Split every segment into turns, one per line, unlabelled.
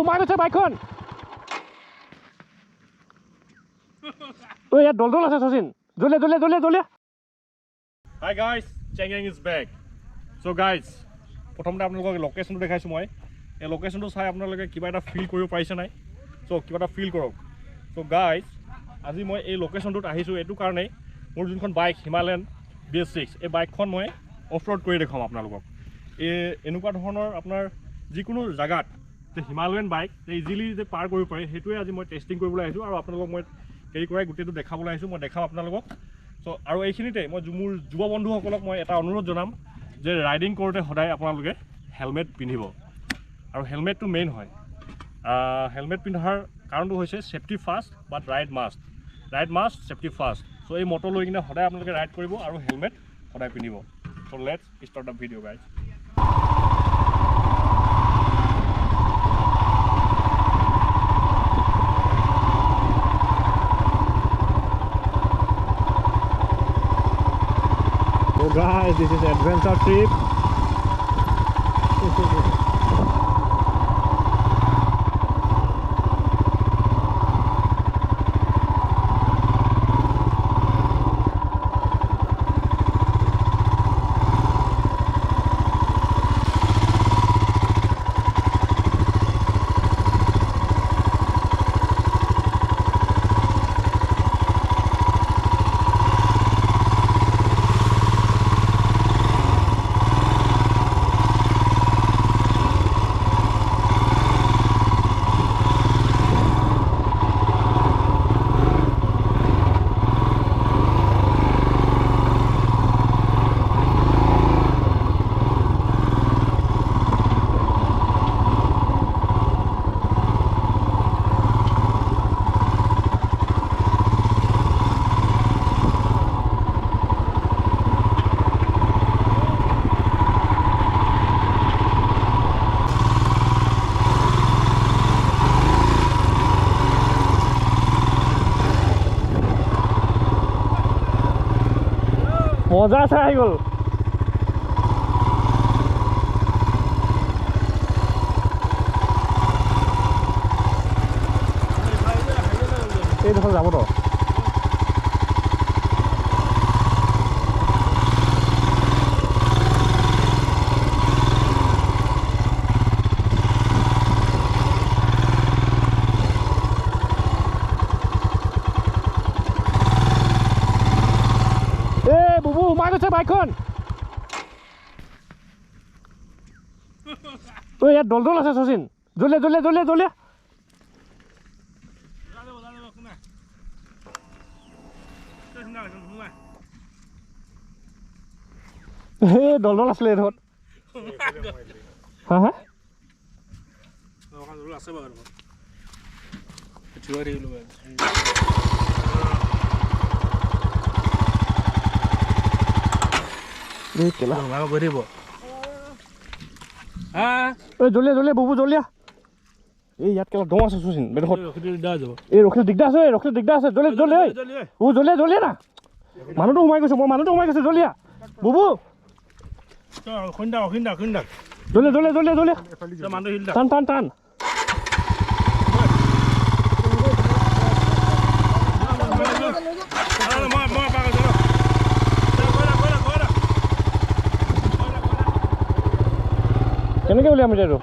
সোমাই গৈছে বাইকখন ঐ ইয়াত দল আছে Sachin জলিয়া Hi guys, Chang is back. So guys, প্ৰথমতে আপোনালোকক লোকেশ্যনটো দেখাইছোঁ মই এই লোকেশ্যনটো চাই আপোনালোকে কিবা এটা ফিল কৰিব পাৰিছে নাই চ' কিবা এটা ফিল কৰক চ' গাইজ আজি মই এই লোকেশ্যনটোত আহিছোঁ এইটো কাৰণেই মোৰ যোনখন বাইক হিমালয়ান BS6 এই বাইকখন মই অফ ৰোড কৰি দেখাম আপোনালোকক এনেকুৱা ধৰণৰ আপোনাৰ যিকোনো জেগাত যে হিমালয়ান বাইক ইজিলি যে পাৰ কৰিব পাৰে সেইটোৱে আজি মই টেষ্টিং কৰিবলৈ আহিছোঁ আৰু আপোনালোকক মই কেৰি কৰাই গোটেইটো দেখাবলৈ আহিছোঁ মই দেখাম আপোনালোকক চ' আৰু এইখিনিতে মই মোৰ যুৱ বন্ধুসকলক মই এটা অনুৰোধ জনাম যে ৰাইডিং কৰোঁতে সদায় আপোনালোকে হেলমেট পিন্ধিব আৰু হেলমেটটো মেইন হয় হেলমেট পিন্ধাৰ কাৰণটো হৈছে সেফটি ফাৰ্ষ্ট বাট ৰাইড মাষ্ট সেফটি ফাৰ্ষ্ট চ' এই মটো লৈ কিনে সদায় আপোনালোকে ৰাইড কৰিব আৰু হেলমেট সদায় পিন্ধিব so' let's start the video' guys So guys, this is adventure trip. মজা আছে আহি গ'ল এইডোখৰ যাব তো সোমাই গৈছে বাইকখন ঐ ইয়াত দল আছে শচীন জলিয়া এই দল আছিলে এইডোখৰত হা জলিয়া বুবু জলিয়া এই ইয়াত কেলা দম আছে চোন বেডখত এই ৰখিলে দিগদাৰ আছে জলিয়া না মানুহটো সোমাই গৈছে জলিয়া বুবু জলিয়া টান কেনেকৈ উলিয়াম এতিয়া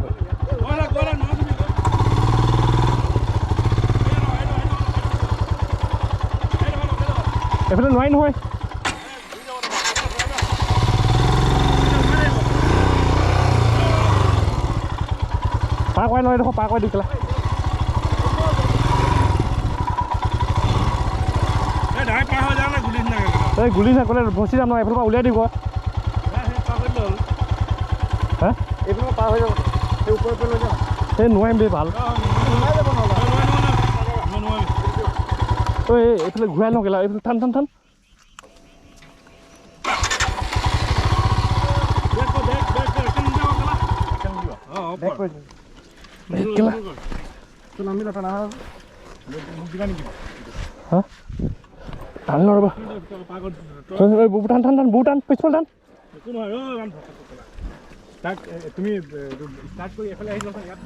এইফালে নোৱাৰি নহয় পাৰ কৰাই নোৱাৰি দেখোন পাৰ কৰি দি পেলা এই গুলি না ক'লে ভচি যাম নহয় এইফালৰ পৰা উলিয়াই দিব হা এইফালৰ পাৰ হৈ যাব সেই ওপৰৰ লৈ যাম সেই নোৱাৰিম দেই ভাল ঐ এইফালে ঘূৰাই লওঁ কেলা এইফালে টান টান ল ৰ'বা বুবু টান পিছফাল টান তুমি ষ্টাৰ্ট কৰি এফালে আহি যোৱা ইয়াত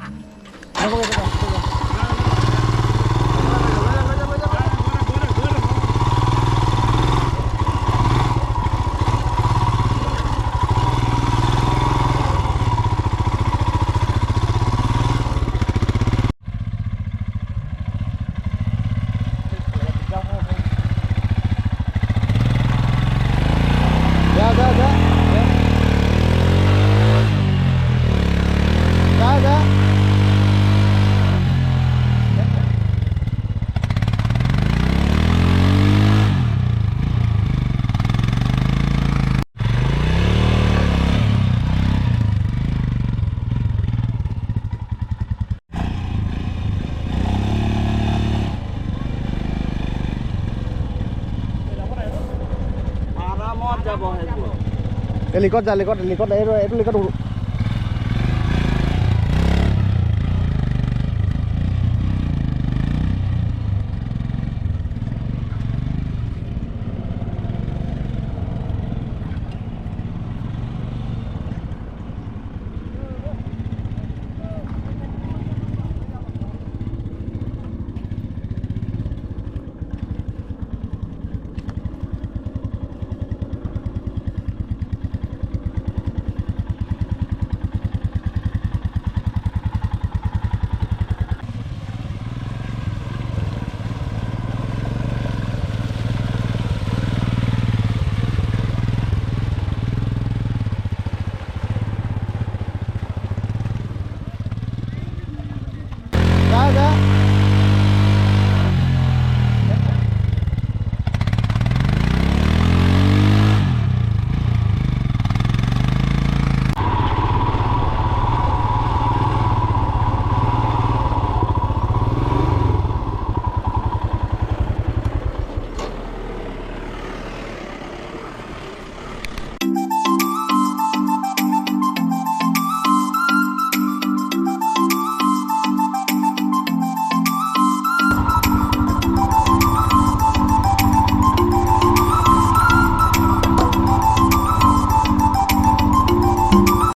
লিকত যা লিকত এইটো লিকত